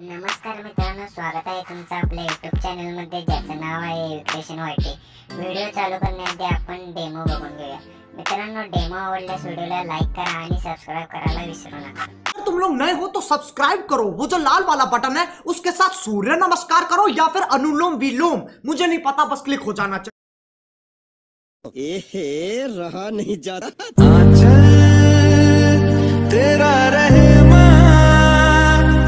नमस्कार मित्रांनो, स्वागत आहे तुमचं आपल्या YouTube चॅनल मध्ये, ज्याचं नाव आहे 𝗓𝗡𝗏𝗧𝗏। व्हिडिओ चालू करण्याआधी आपण डेमो बघून घेऊया। मित्रांनो, डेमो आवडल्यास व्हिडिओला लाईक करा आणि सबस्क्राइब करायला विसरू नका। तुम लोग नए हो तो सब्सक्राइब करो, वो जो लाल वाला बटन है उसके साथ सूर्य नमस्कार करो या फिर अनुलोम विलोम, मुझे नहीं पता, बस क्लिक हो जाना चाहिए। रहा नहीं जाता। तेरा रहमान